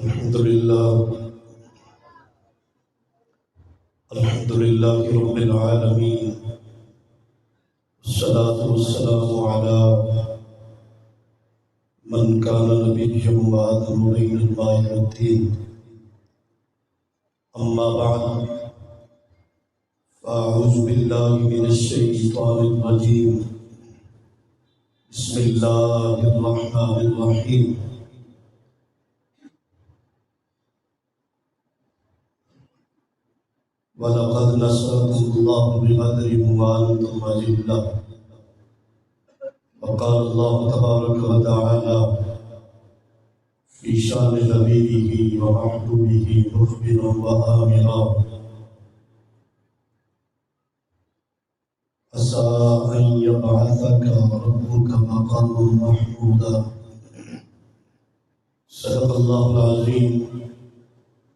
الحمد لله رب العالمين، الصلاة والسلام على من كان نبيا وآدم بين الماء والطين. أما بعد، فأعوذ بالله من الشيطان الرجيم. بسم الله الرحمن الرحيم. وَلَقَدْ نَصَرَكُمُ اللَّهُ بِبَدْرٍ وَأَنْتُمْ أَذِلَّةٌ. وقال الله تبارك وتعالى في شان نبيه ومحبوبه مخبرا وآمرا: عسى أن يبعثك ربك مقاما محمودا. صدق الله العظيم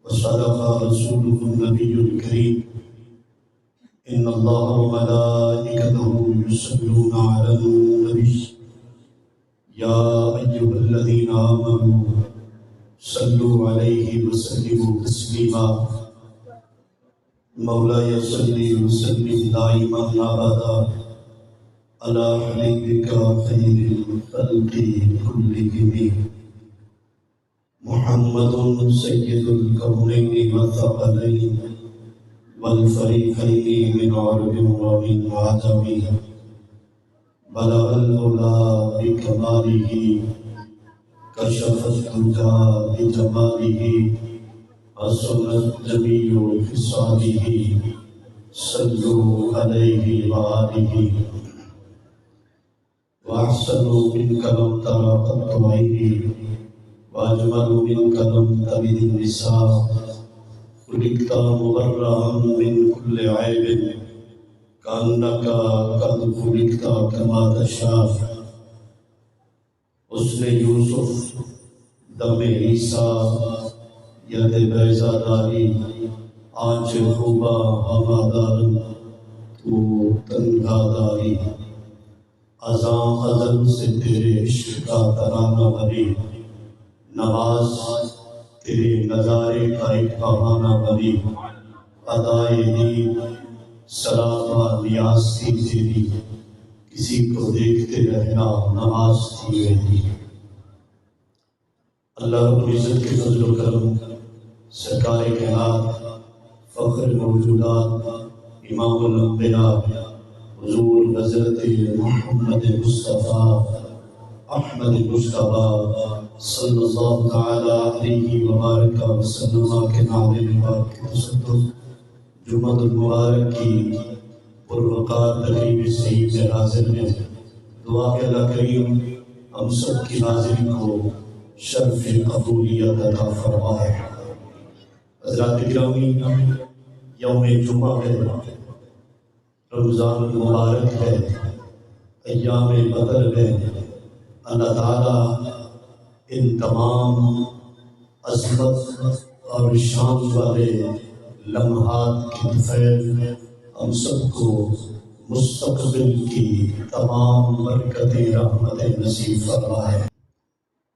وصدق رسوله النبي الكريم. إن الله وملائكته يصلون على النبي يا أيها الذين آمنوا صلوا عليه وسلموا تسليما. مولاي صل وسلم دائما أبدا على حبيبك خير الخلق كلهم محمد سيد الكونين والثقلين والفريقين من عرب ومن عجم. بلغ العلا بكماله، كشف الدجى بجماله، حسنت جميع خصاله. صلوا عليه وآله. وأحسنوا منك لم تر قط عيني، وأجمل منك لم تلد النساء. خلقت مبرأ من كل عيب، كأنك قد خلقت كما تشاء. حسن یوسف، دم عیسیٰ، ید بیضا داری، آنچ خوبا ہمادار تو تنگا داری. ازاں ازل سے تیرے عشق کا ترانہ بری، نماز تیرے نظارے کا ایک بہانہ بنی. ادائے دین سلام و نیاز تھی تیری، کسی کو دیکھتے رہنا نماز تھی میری. اللہ رب العزت کے فضل و کرم، سرکار کائنات، فخر موجودات، امام الانبیاء حضور حضرت محمد مصطفیٰ احمد مصطفیٰ صلی اللہ تعالی علیہ وبارک وسلم کے نام مبارک کے تصدق جمعۃ المبارک کی پروقار تقریب سعید میں حاضر ہیں. دعا کہ اللہ کریم ہم سب کی حاضری کو شرف قبولیت عطا فرمائے. حضرات گرامی، یوم جمعہ ہے، رمضان المبارک ہے، ایام بدر ہے. اللہ تعالیٰ ان تمام عظمت اور شان والے لمحات کی فیض ہم سب کو مستقبل کی تمام برکتیں رحمتیں نصیب فرمائے.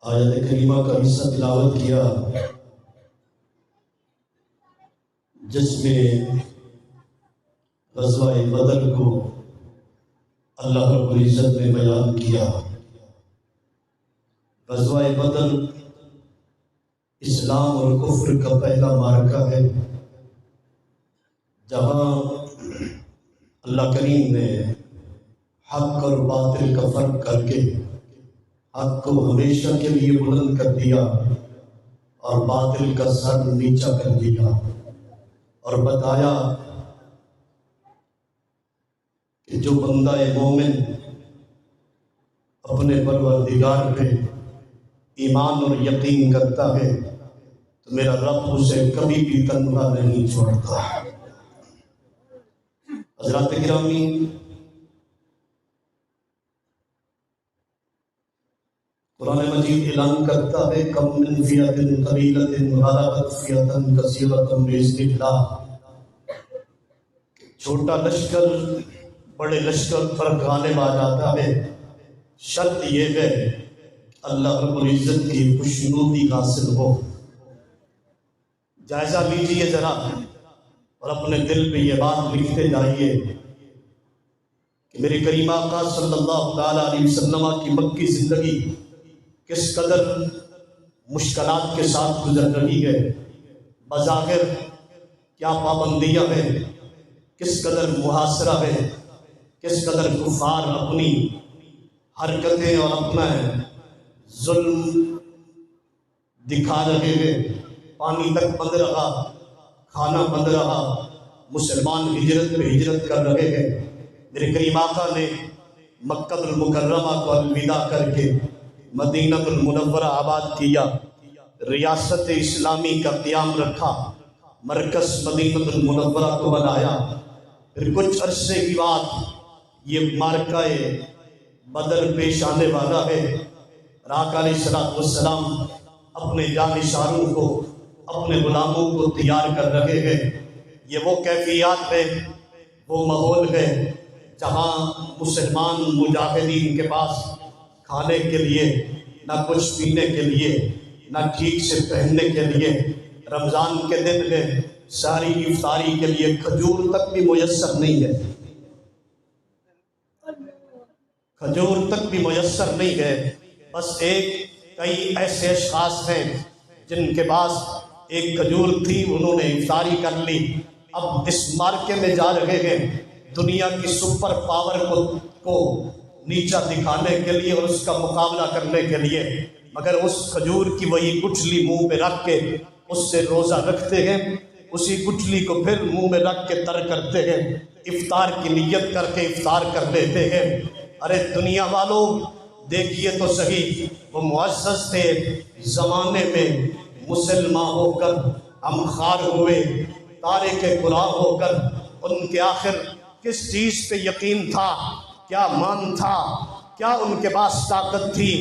آیت کریمہ کا حصہ تلاوت کیا جس میں غزوہ بدر کو اللہ رب العزت نے بیان کیا. غزوہ بدر اسلام اور کفر کا پہلا معرکہ ہے، جہاں اللہ کریم نے حق اور باطل کا فرق کر کے حق کو ہمیشہ کے لیے بلند کر دیا اور باطل کا سر نیچا کر دیا، اور بتایا کہ جو بندہ مومن اپنے پروردگار پہ ایمان اور یقین کرتا ہے تو میرا رب اسے کبھی بھی تنہا نہیں چھوڑتا. حضرات گرامی، قرآن مجید اعلان کرتا ہے کم من فئۃ قلیلۃ غلبت فئۃ کثیرۃ بإذن اللہ. چھوٹا لشکر بڑے لشکر پر غالب آ جاتا ہے، شرط یہ ہے اللہ رب العزت کی خوشنودی حاصل ہو. جائزہ لیجئے ذرا اور اپنے دل پہ یہ بات لکھتے جائیے کہ میرے کریم آقا صلی اللہ تعالیٰ علیہ وسلم کی مکی زندگی کس قدر مشکلات کے ساتھ گزر رہی ہے، بظاہر کیا پابندیاں ہیں، کس قدر محاصرہ ہے، کس قدر کفار اپنی حرکتیں اور اپنا ظلم دکھا رہے ہیں۔ پانی تک بند رہا، کھانا بند رہا، مسلمان ہجرت پہ ہجرت کر رہے ہیں۔ میرے کریم آقا نے مکہ المکرمہ کو الوداع کر کے مدینہ المنورہ آباد کیا، ریاست اسلامی کا قیام رکھا، مرکز مدینہ المنورہ کو بنایا۔ پھر کچھ عرصے کی بات یہ معرکہ بدر پیش آنے والا ہے۔ آقا علیہ السلام اپنے جانشینوں کو، اپنے غلاموں کو تیار کر رہے ہیں۔ یہ وہ کیفیات ہے، وہ ماحول ہے جہاں مسلمان مجاہدین کے پاس کھانے کے لیے نہ کچھ پینے کے لیے، نہ ٹھیک سے پہننے کے لیے، رمضان کے دن میں ساری افطاری کے لیے کھجور تک بھی میسر نہیں ہے، کھجور تک بھی میسر نہیں ہے۔ بس کئی ایسے اشخاص ہیں جن کے پاس ایک کھجور تھی، انہوں نے افطاری کر لی۔ اب اس مارکے میں جا رہے ہیں دنیا کی سپر پاور کو نیچا دکھانے کے لیے اور اس کا مقابلہ کرنے کے لیے، مگر اس کھجور کی وہی گٹھلی منہ میں رکھ کے اس سے روزہ رکھتے ہیں، اسی گٹھلی کو پھر منہ میں رکھ کے تر کرتے ہیں، افطار کی نیت کر کے افطار کر لیتے ہیں۔ ارے دنیا والوں دیکھیے تو صحیح، وہ معزز تھے زمانے میں، مسلمان ہو کر ہم خار ہوئے، تارک قرآن ہو کر ان کے آخر کس چیز پہ یقین تھا، کیا مان تھا، کیا ان کے پاس طاقت تھی؟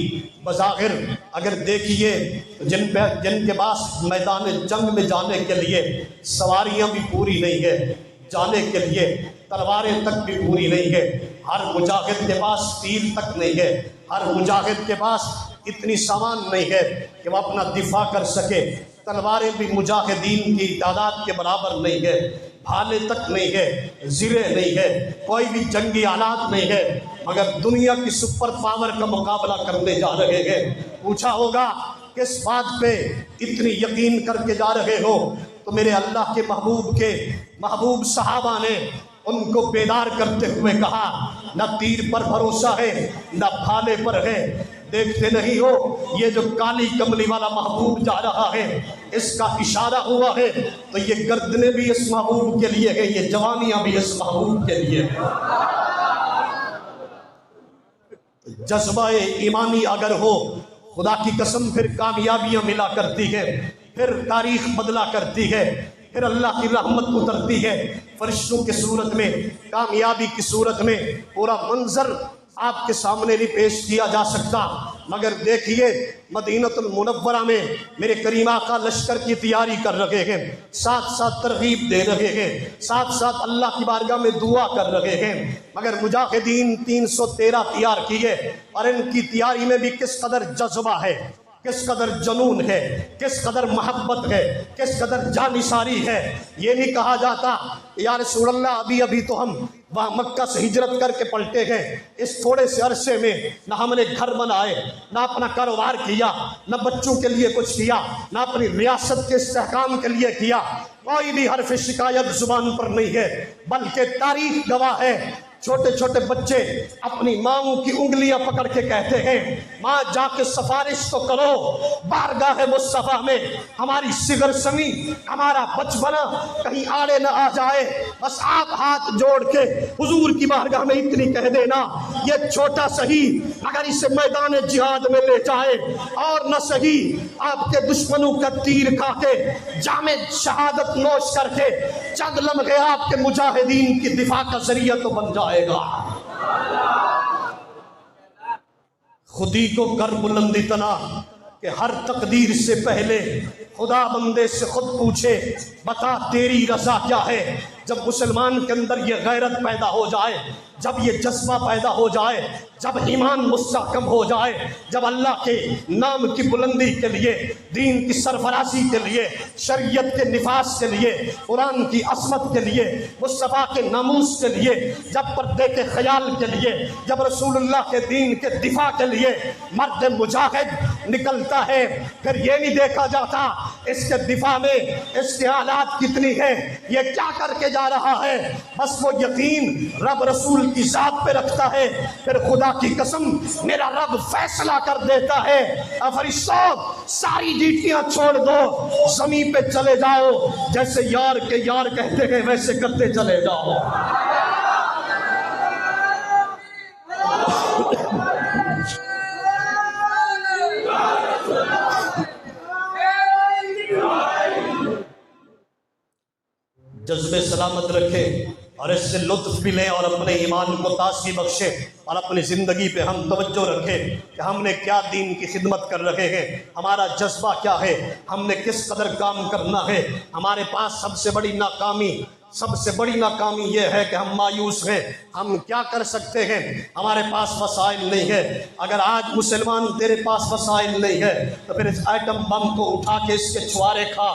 بظاہر اگر دیکھیے جن کے پاس میدان جنگ میں جانے کے لیے سواریاں بھی پوری نہیں ہے، جانے کے لیے تلواریں تک بھی پوری نہیں ہے، ہر مجاہد کے پاس تیر تک نہیں ہے، ہر مجاہد کے پاس اتنی سامان نہیں ہے کہ وہ اپنا دفاع کر سکے، تلواریں بھی مجاہدین کی تعداد کے برابر نہیں ہے، بھالے تک نہیں ہے، زرے نہیں ہے، کوئی بھی جنگی آلات نہیں ہے، مگر دنیا کی سپر پاور کا مقابلہ کرنے جا رہے ہیں۔ پوچھا ہوگا کس بات پہ اتنی یقین کر کے جا رہے ہو؟ تو میرے اللہ کے محبوب صحابہ نے ان کو بیدار کرتے ہوئے کہا، نہ تیر پر بھروسہ ہے، نہ بھالے پر ہے۔ دیکھتے نہیں ہو یہ جو کالی کملی والا محبوب جا رہا ہے، اس کا اشارہ ہوا ہے تو یہ گردنیں بھی اس محبوب کے لیے ہے، یہ جوانیاں بھی اس محبوب کے لیے ہے۔ جذبہ ایمانی اگر ہو، خدا کی قسم پھر کامیابیاں ملا کرتی ہے، پھر تاریخ بدلا کرتی ہے، پھر اللہ کی رحمت اترتی ہے فرشتوں کی صورت میں، کامیابی کی صورت میں۔ پورا منظر آپ کے سامنے نہیں پیش کیا جا سکتا، مگر دیکھیے مدینہ المنورہ میں میرے کریم آقا لشکر کی تیاری کر رہے ہیں، ساتھ ساتھ ترغیب دے رہے ہیں، ساتھ ساتھ اللہ کی بارگاہ میں دعا کر رہے ہیں، مگر مجاہدین 313 تیار کیے، اور ان کی تیاری میں بھی کس قدر جذبہ ہے، کس قدر جنون ہے، کس قدر محبت ہے، کس قدر جانثاری ہے۔ یہ نہیں کہا جاتا یا رسول اللہ ابھی تو ہم وہاں مکہ سے ہجرت کر کے پلٹے گئے، اس تھوڑے سے عرصے میں نہ ہم نے گھر بنائے، نہ اپنا کاروبار کیا، نہ بچوں کے لیے کچھ کیا، نہ اپنی ریاست کے استحکام کے لیے کیا، کوئی بھی حرف شکایت زبان پر نہیں ہے، بلکہ تاریخ گواہ ہے۔ چھوٹے چھوٹے بچے اپنی ماؤں کی انگلیاں پکڑ کے کہتے ہیں، ماں جا کے سفارش تو کرو بارگاہ مصطفیٰ میں، ہماری صغر سمی، ہمارا بچپنا کہیں آڑے نہ آ جائے، بس آپ ہاتھ جوڑ کے حضور کی بارگاہ میں اتنی کہہ دینا، یہ چھوٹا صحیح اگر اسے میدان جہاد میں لے جائے، اور نہ صحیح آپ کے دشمنوں کا تیر کھا کے جام شہادت نوش کر کے چند لمحے آپ کے مجاہدین کی دفاع کا ذریعہ تو بن جائے گا۔ خودی کو کر بلندی تنا، کہ ہر تقدیر سے پہلے خدا بندے سے خود پوچھے بتا تیری رضا کیا ہے۔ جب مسلمان کے اندر یہ غیرت پیدا ہو جائے، جب یہ جذبہ پیدا ہو جائے، جب ایمان مستحکم ہو جائے، جب اللہ کے نام کی بلندی کے لیے، دین کی سرفرازی کے لیے، شریعت کے نفاذ کے لیے، قرآن کی عصمت کے لیے، مصطفیٰ کے ناموس کے لیے، جب پردے کے خیال کے لیے، جب رسول اللہ کے دین کے دفاع کے لیے مرد مجاہد نکلتا ہے، پھر یہ نہیں دیکھا جاتا اس کے دفاع میں اس کے حالات کتنی ہیں، یہ کیا کر کے جا رہا ہے، بس وہ یقین رب رسول کی ذات پہ رکھتا ہے، پھر خدا کی قسم میرا رب فیصلہ کر دیتا ہے، فرشتوں ساری ڈیوٹیاں چھوڑ دو، زمین پہ چلے جاؤ، جیسے یار کے یار کہتے ہیں ویسے کرتے چلے جاؤ۔ جذبے سلامت رکھے اور اس سے لطف بھی لیں اور اپنے ایمان کو تازگی بخشے اور اپنی زندگی پہ ہم توجہ رکھیں کہ ہم نے کیا دین کی خدمت کر رہے ہیں، ہمارا جذبہ کیا ہے، ہم نے کس قدر کام کرنا ہے۔ ہمارے پاس سب سے بڑی ناکامی یہ ہے کہ ہم مایوس ہیں، ہم کیا کر سکتے ہیں، ہمارے پاس وسائل نہیں ہے۔ اگر آج مسلمان تیرے پاس وسائل نہیں ہے تو پھر اس ایٹم بم کو اٹھا کے اس کے چھوارے کھا۔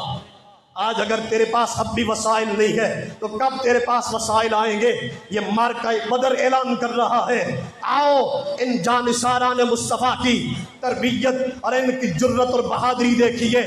آج اگر تیرے پاس اب بھی وسائل نہیں ہے تو کب تیرے پاس وسائل آئیں گے؟ یہ معرکہ بدر اعلان کر رہا ہے، آؤ ان جانثاران مصطفیٰ کی تربیت اور ان کی جرت اور بہادری دیکھیے۔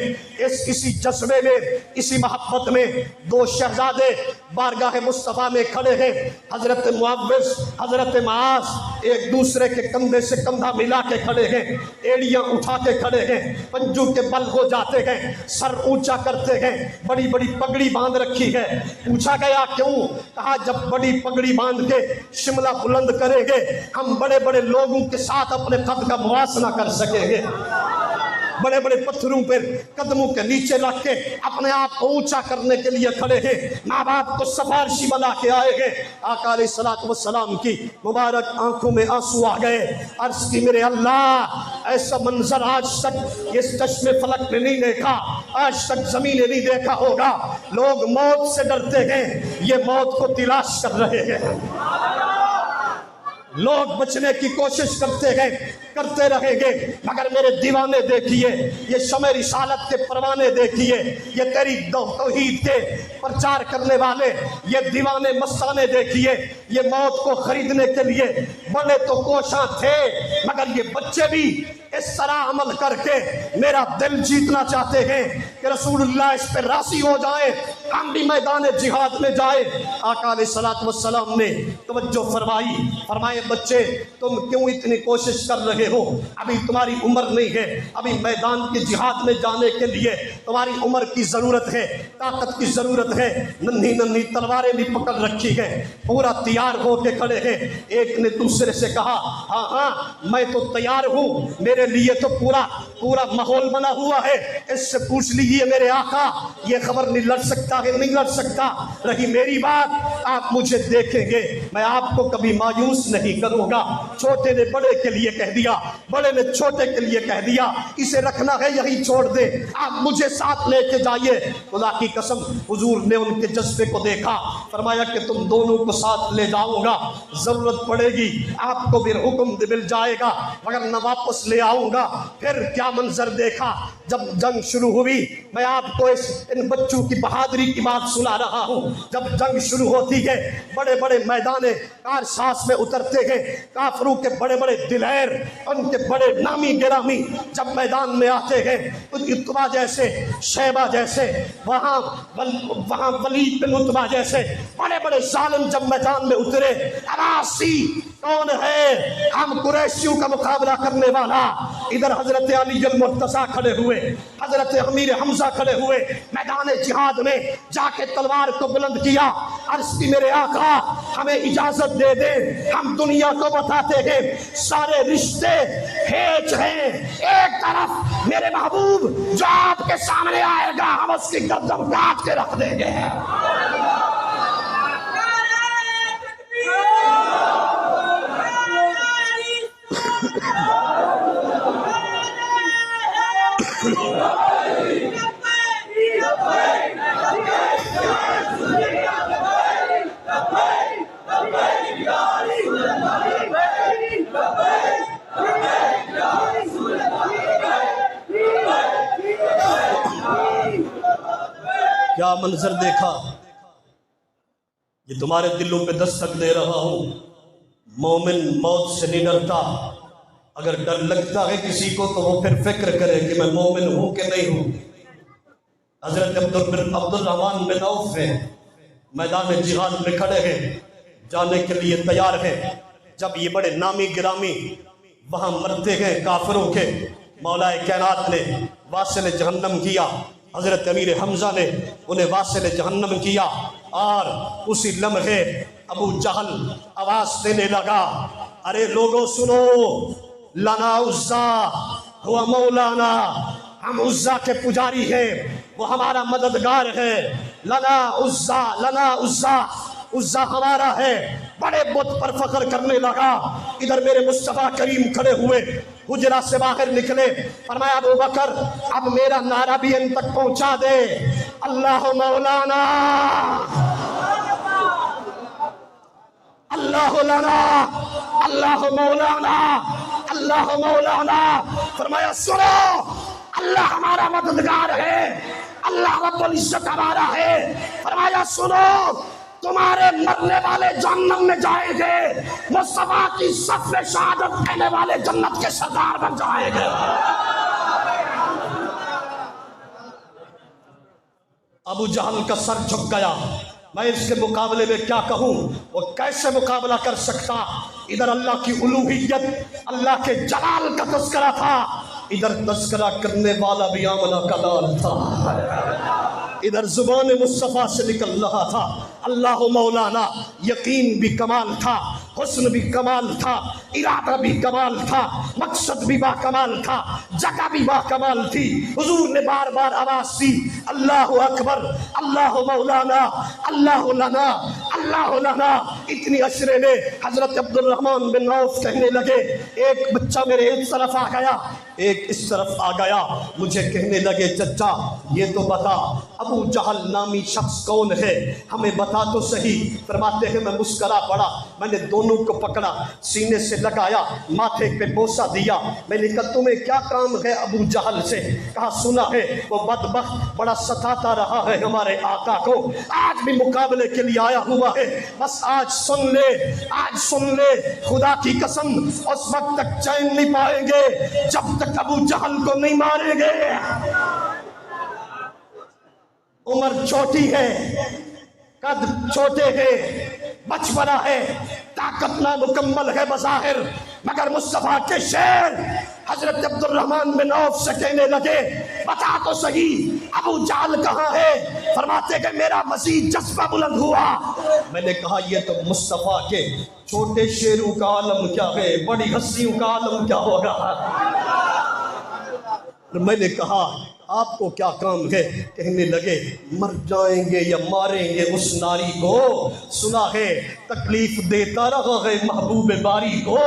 اسی جذبے میں، اسی محبت میں دو شہزادے بارگاہ مصطفیٰ میں کھڑے ہیں، حضرت معوذ، حضرت معاذ، ایک دوسرے کے کندھے سے کندھا ملا کے کھڑے ہیں، ایڑیاں اٹھا کے کھڑے ہیں، پنجوں کے بل ہو جاتے ہیں، سر اونچا کرتے ہیں، بڑی بڑی پگڑی باندھ رکھی ہے۔ پوچھا گیا کیوں؟ کہا جب بڑی پگڑی باندھ کے شملہ بلند کریں گے ہم بڑے بڑے لوگوں کے ساتھ اپنے قد کا موازنہ کر سکیں گے۔ بڑے بڑے پتھروں پر قدموں کے نیچے رکھ کے اپنے آپ کو اونچا کرنے کے لیے کھڑے ہیں، ماں باپ کو سفارشی بنا کے آئے گے۔ آقا علیہ الصلوۃ والسلام کی مبارک آنکھوں میں آنسو آ گئے، عرض کی میرے اللہ ایسا منظر آج تک اس چشم فلک نے نہیں دیکھا، آج تک زمین نے نہیں دیکھا ہوگا۔ لوگ موت سے ڈرتے ہیں، یہ موت کو تلاش کر رہے ہیں۔ لوگ بچنے کی کوشش کرتے رہیں گے، مگر میرے دیوانے دیکھیے، یہ شمع رسالت کے پروانے دیکھیے، یہ تیری توحید کے پرچار کرنے والے یہ دیوانے مستانے دیکھیے، یہ موت کو خریدنے کے لیے بڑے تو کوشاں تھے، مگر یہ بچے بھی اس طرح عمل کر کے میرا دل جیتنا چاہتے ہیں کہ رسول اللہ اس پہ راضی ہو جائے، ہم بھی میدان جہاد میں جائے۔ آقا علیہ الصلوۃ والسلام نے توجہ فرمائے بچے تم کیوں اتنی کوشش کر رہے ہو؟ ابھی تمہاری عمر نہیں ہے، ابھی میدان کے جہاد میں جانے کے لیے تمہاری عمر کی ضرورت ہے، طاقت کی ضرورت ہے۔ ننھی تلواریں بھی پکڑ رکھی ہے، پورا تیار ہو کے کھڑے ہیں۔ ایک نے دوسرے سے کہا ہاں میں تو تیار ہوں، میرے لیے تو پورا ماحول بنا ہوا ہے، اس سے پوچھ لیجیے میرے آقا یہ خبر نہیں لڑ سکتا ہے نہیں لڑ سکتا۔ رہی میری بات، آپ مجھے دیکھیں گے، میں آپ کو کبھی مایوس نہیں کروں گا۔ چھوٹے نے بڑے کے لیے کہہ دیا، بڑے نے چھوٹے کے لیے کہہ دیا، اسے رکھنا ہے یہی چھوڑ دے، آپ مجھے ساتھ لے کے جائیے۔ خدا کی قسم حضور نے ان کے جذبے کو دیکھا، فرمایا کہ تم دونوں کو ساتھ لے جاؤں گا، ضرورت پڑے گی آپ کو بھی حکم مل جائے گا، مگر نہ واپس لے آؤں گا۔ پھر کیا منظر دیکھا جب جنگ شروع ہوئی۔ میں آپ کو ان بچوں کی بہادری کی بات سنا رہا ہوں۔ جب جنگ شروع ہوتی ہے بڑے بڑے میدان کارساز میں اترتے ہیں، کافروں کے بڑے بڑے دلیر، ان کے بڑے نامی گرامی جب میدان میں آتے ہیں، عتبہ جیسے، شیبہ جیسے، وہاں ولید بن عتبہ جیسے بڑے بڑے ظالم جب میدان میں اترے، عباسی کون ہے؟ ہم قریشیوں کا مقابلہ کرنے والا۔ ادھر حضرت علی المرتضیٰ کھڑے ہوئے، حضرت امیر حمزہ کھڑے ہوئے، میدان جہاد میں جا کے تلوار کو بلند کیا، عرض کی میرے آقا ہمیں اجازت دے دیں، ہم دنیا کو بتاتے ہیں سارے رشتے ہیچ ہیں، ایک طرف میرے محبوب جو آپ کے سامنے آئے گا ہم اس کی گردن کاٹ کے رکھ دیں گے۔ کیا منظر دیکھا، یہ تمہارے دلوں پہ دستک دے رہا ہوں۔ مومن موت سے نہیں ڈرتا، اگر ڈر لگتا ہے کسی کو تو وہ پھر فکر کرے کہ میں مومن ہوں کہ نہیں ہوں۔ حضرت عبد الرحمن بن عوف ہیں، میدان جہاد میں کھڑے ہیں، جانے کے لیے تیار ہیں۔ جب یہ بڑے نامی گرامی وہاں مرتے گئے کافروں کے، مولا کائنات نے واصل جہنم کیا، حضرت امیر حمزہ نے انہیں واصل جہنم کیا، اور اسی لمحے ابو جہل آواز دینے لگا، ارے لوگوں سنو، لنا عزا ہوا مولانا، ہم عزا کے پجاری ہیں، وہ ہمارا مددگار ہے۔ لنا عزا، لنا عزا، عزا ہمارا ہے۔ بڑے بت پر فخر کرنے لگا۔ ادھر میرے مصطفیٰ کریم کھڑے ہوئے، حجرہ سے باہر نکلے، فرمایا ابو بکر اب میرا نعرہ بھی ان تک پہنچا دے، اللہ مولانا، اللہ لنا، اللہ مولانا، اللہ مولانا۔ فرمایا سنو، اللہ ہمارا مددگار ہے، اللہ رب العزت ہمارا ہے۔ فرمایا سنو، تمہارے مرنے والے جہنم میں جائیں گے، مصطفیٰ کی صف میں شہادت کہنے والے جنت کے سردار بن جائیں گے۔ ابو جہل کا سر جھک گیا، میں اس کے مقابلے میں کیا کہوں، وہ کیسے مقابلہ کر سکتا۔ ادھر اللہ کی الوہیت، اللہ کے جلال کا تذکرہ تھا، ادھر تذکرہ کرنے والا بھی آمنہ کا لال تھا، ادھر زبان مصطفیٰ سے نکل رہا تھا اللہ مولانا۔ یقین بھی کمال تھا، حسن بھی کمال تھا، ارادہ بھی کمال تھا، مقصد بھی با کمال تھا، جگہ بھی با کمال تھی۔ حضور نے بار بار آواز دی، اللہ اکبر، اللہ مولانا، اللہ لنا، اللہ لنا۔ اتنی اشرے میں حضرت عبد الرحمن بن عوف کہنے لگے، ایک بچہ میرے ایک طرف آ گیا، ایک اس طرف آ گیا، مجھے کہنے لگے چچا یہ تو بتا ابو جہل نامی شخص کون ہے، ہمیں بتا تو صحیح۔ فرماتے ہیں میں مسکرا پڑا، میں نے دونوں کو پکڑا، سینے سے لگایا، ماتھے پہ بوسہ دیا، میں نے کہا تمہیں کیا کام ہے ابو جہل سے؟ کہا سنا ہے وہ بدبخت بڑا ستاتا رہا ہے ہمارے آقا کو، آج بھی مقابلے کے لیے آیا ہوا ہے، بس آج سن لے، آج سن لے، خدا کی قسم اس وقت تک چین نہیں پائیں گے جب تک ابو جہل کو نہیں ماریں گے۔ عمر چھوٹی ہے، قد چھوٹے ہیں، بچپنا ہے، طاقت نامکمل ہے بظاہر، مگر مصطفیٰ کے شیر حضرت عبد الرحمن بن عوف سے کہنے لگے بتا تو صحیح ابو جہل کہاں ہے؟ فرماتے کہ میرا مزید جذبہ بلند ہوا، میں نے کہا یہ تو مصطفیٰ کے چھوٹے شیروں کا عالم کیا ہے، بڑی ہستیوں کا عالم کیا ہوگا۔ میں نے کہا آپ کو کیا کام ہے؟ کہنے لگے مر جائیں گے یا ماریں گے اس ناری کو، سنا ہے تکلیف دیتا رہا ہے محبوب باری کو،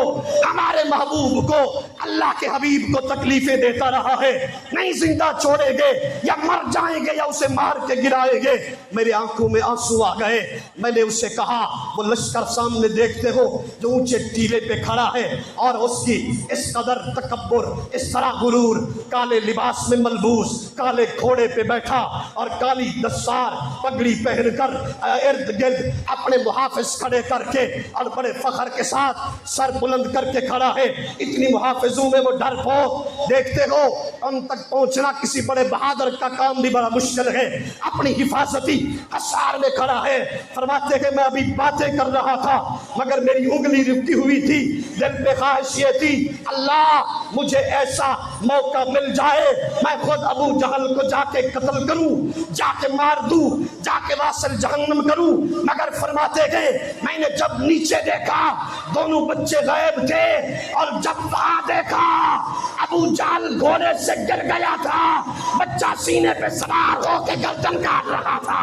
ہمارے محبوب کو اللہ کے حبیب کو تکلیفیں دیتا رہا ہے، نہیں زندہ چھوڑیں گے یا مر جائیں گے یا اسے مار کے گرائیں گے۔ میرے آنکھوں میں آنسو آ گئے، میں نے اسے کہا وہ لشکر سامنے دیکھتے ہو جو اونچے ٹیلے پہ کھڑا ہے اور اس کی اس قدر تکبر، اس طرح غرور، کالے لباس میں ملبوس، کالے گھوڑے پہ بیٹھا اور کالی دستار پگڑی پہن کر ارد گرد اپنے محافظ کھڑے کر کے اور بڑے فخر کے ساتھ سر بلند کر کے کھڑا ہے، اتنی محافظوں میں وہ ڈر پوک، دیکھتے ہو ان تک پہنچنا کسی بڑے بہادر کا کام بھی بڑا مشکل ہے، اپنی حفاظتی حصار میں کھڑا ہے۔ فرماتے کہ میں ابھی باتیں کر رہا تھا مگر میری انگلی رکی ہوئی تھی، دل پہ خواہش یہ تھی اللہ مجھے ایسا موقع مل جائے میں خود ابو جہل کو جا کے قتل کروں، جا کے مار دوں، جا کے واصل جہنم کروں، مگر فرماتے گئے میں نے جب نیچے دیکھا دونوں بچے غائب تھے اور جب وہاں دیکھا ابو جہل گھوڑے سے گر گیا تھا، بچہ سینے پہ سوار ہو کے گردن کاٹ رہا تھا۔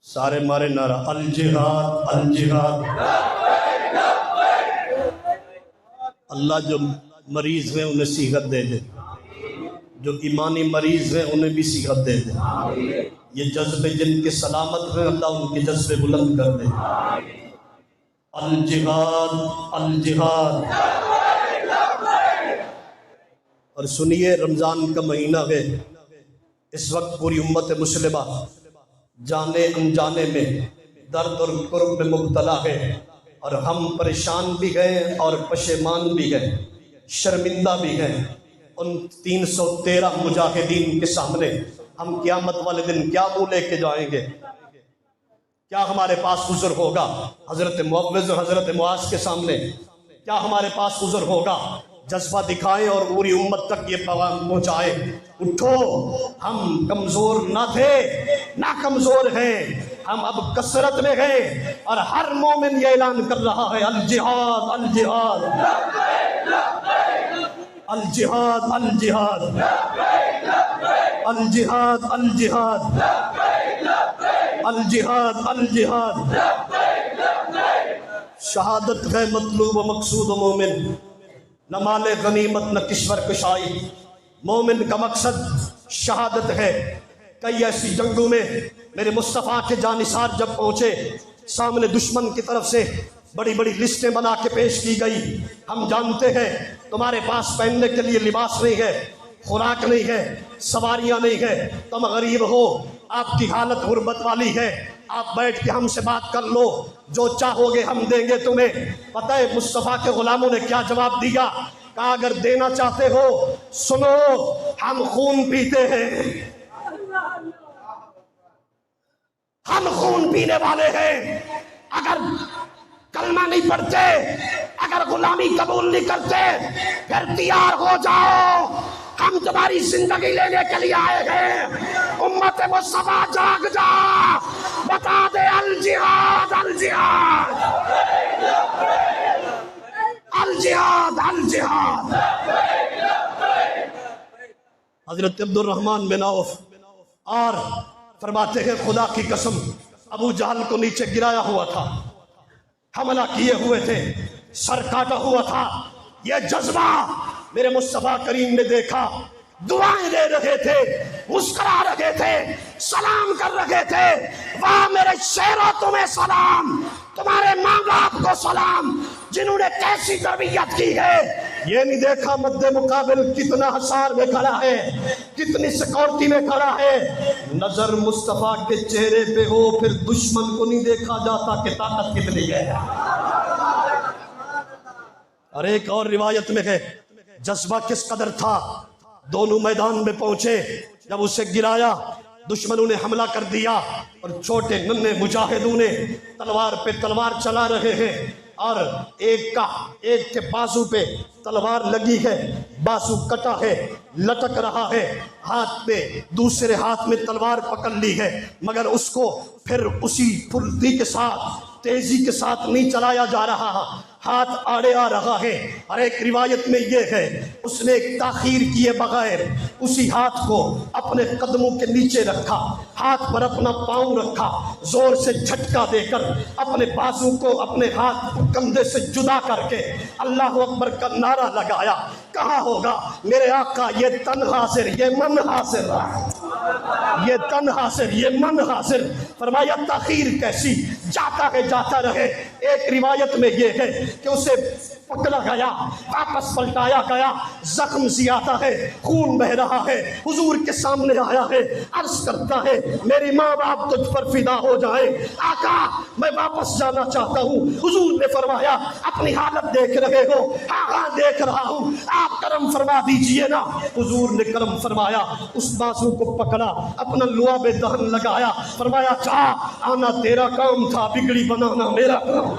سارے مارے نعرہ الجہاد الجہاد۔ اللہ جو مریض ہیں انہیں صحت دے دے، جو ایمانی مریض ہیں انہیں بھی صحت دے دے۔ یہ جذبے جن کے سلامت ہیں اللہ ان کے جذبے بلند کر دے۔ الجہاد الجہاد۔ اور سنیے، رمضان کا مہینہ ہے، اس وقت پوری امت مسلمہ جانے انجانے میں درد اور کرب میں مبتلا ہے، اور ہم پریشان بھی ہیں اور پشیمان بھی ہیں، شرمندہ بھی ہیں۔ ان 313 مجاہدین کے سامنے ہم قیامت والے دن کیا منہ لے کے جائیں گے؟ کیا ہمارے پاس عذر ہوگا؟ حضرت معوذ اور حضرت معاذ کے سامنے کیا ہمارے پاس عذر ہوگا؟ جذبہ دکھائیں اور پوری امت تک یہ پیغام پہنچائے، اٹھو، ہم کمزور نہ تھے نہ کمزور ہیں، ہم اب کثرت میں ہیں، اور ہر مومن یہ اعلان کر رہا ہے الجہاد الجہاد الجہاد الجہاد الجہاد الجہاد الجہاد الجہاد۔ شہادت ہے مطلوب و مقصود و مومن، نہ مال غنیمت نہ کشور کشائی، مومن کا مقصد شہادت ہے۔ کئی ایسی جنگوں میں میرے مصطفیٰ کے جانثار جب پہنچے، سامنے دشمن کی طرف سے بڑی بڑی لسٹیں بنا کے پیش کی گئی، ہم جانتے ہیں تمہارے پاس پہننے کے لیے لباس نہیں ہے، خوراک نہیں ہے، سواریاں نہیں ہے، تم غریب ہو، آپ کی حالت غربت والی ہے، آپ بیٹھ کے ہم سے بات کر لو، جو چاہو گے ہم دیں گے تمہیں۔ پتہ ہے مصطفیٰ کے غلاموں نے کیا جواب دیا؟ کہا اگر دینا چاہتے ہو سنو، ہم خون پیتے ہیں، ہم خون پینے والے ہیں، اگر کلمہ نہیں پڑھتے، اگر غلامی قبول نہیں کرتے، پھر تیار ہو جاؤ، ہم تمہاری زندگی لینے کے لیے آئے ہیں۔ امت مصطفیٰ جاگ جا، بتا دے الجہاد الجہاد الجہاد الجہاد۔ حضرت عبد الرحمن بن عوف اور فرماتے ہیں خدا کی قسم ابو جہل کو نیچے گرایا ہوا تھا، حملہ کیے ہوئے تھے، سر کاٹا ہوا تھا، یہ جذبہ میرے مصطفیٰ کریم نے دیکھا، دعائیں دے رہے تھے، مسکرا رہے تھے، سلام کر رہے تھے۔ واہ میرے شیرو تمہیں سلام، تمہارے ماں باپ کو سلام جنہوں نے کیسی تربیت کی ہے۔ یہ نہیں دیکھا مد مقابل کتنا حصار میں کھڑا ہے، کتنی سیکورٹی میں کھڑا ہے، نظر مصطفیٰ کے چہرے پہ ہو پھر دشمن کو نہیں دیکھا جاتا کہ طاقت کتنی ہے۔ اور ایک اور روایت میں ہے جذبہ کس قدر تھا، دونوں میدان میں پہنچے، جب اسے گرایا دشمنوں نے حملہ کر دیا، اور چھوٹے ننھے مجاہدوں نے تلوار پہ تلوار چلا رہے ہیں، اور ایک کے بازو پہ تلوار لگی ہے، بازو کٹا ہے، لٹک رہا ہے، ہاتھ میں دوسرے ہاتھ میں تلوار پکڑ لی ہے، مگر اس کو پھر اسی پھرتی کے ساتھ تیزی کے ساتھ نہیں چلایا جا رہا، ہاتھ آڑے آ رہا ہے۔ اور ایک روایت میں یہ ہے اس نے ایک تاخیر کیے بغیر اسی ہاتھ کو اپنے قدموں کے نیچے رکھا، ہاتھ پر اپنا پاؤں رکھا، زور سے جھٹکا دے کر اپنے بازو کو اپنے ہاتھ کندھے سے جدا کر کے اللہ اکبر کا نعرہ لگایا۔ کہا ہوگا میرے آقا یہ تن حاضر یہ من حاضر، یہ تن حاضر یہ من حاضر۔ فرمایا تاخیر کیسی، جاتا ہے جاتا رہے۔ ایک روایت میں یہ ہے کہ اسے پکڑا گیا، واپس پلٹایا گیا، زخم زیادہ ہے، خون بہ رہا ہے، حضور کے سامنے آیا ہے، عرض کرتا ہے میری ماں باپ تجھ پر فدا ہو جائے، آقا میں واپس جانا چاہتا ہوں۔ حضور نے فرمایا اپنی حالت دیکھ رہے ہو؟ ہاں دیکھ رہا ہوں، آپ کرم فرما دیجئے نا۔ حضور نے کرم فرمایا، اس بازو کو پکڑا، اپنا لعاب دہن لگایا، فرمایا جا، آنا تیرا کام تھا، بگڑی بنانا میرا کام،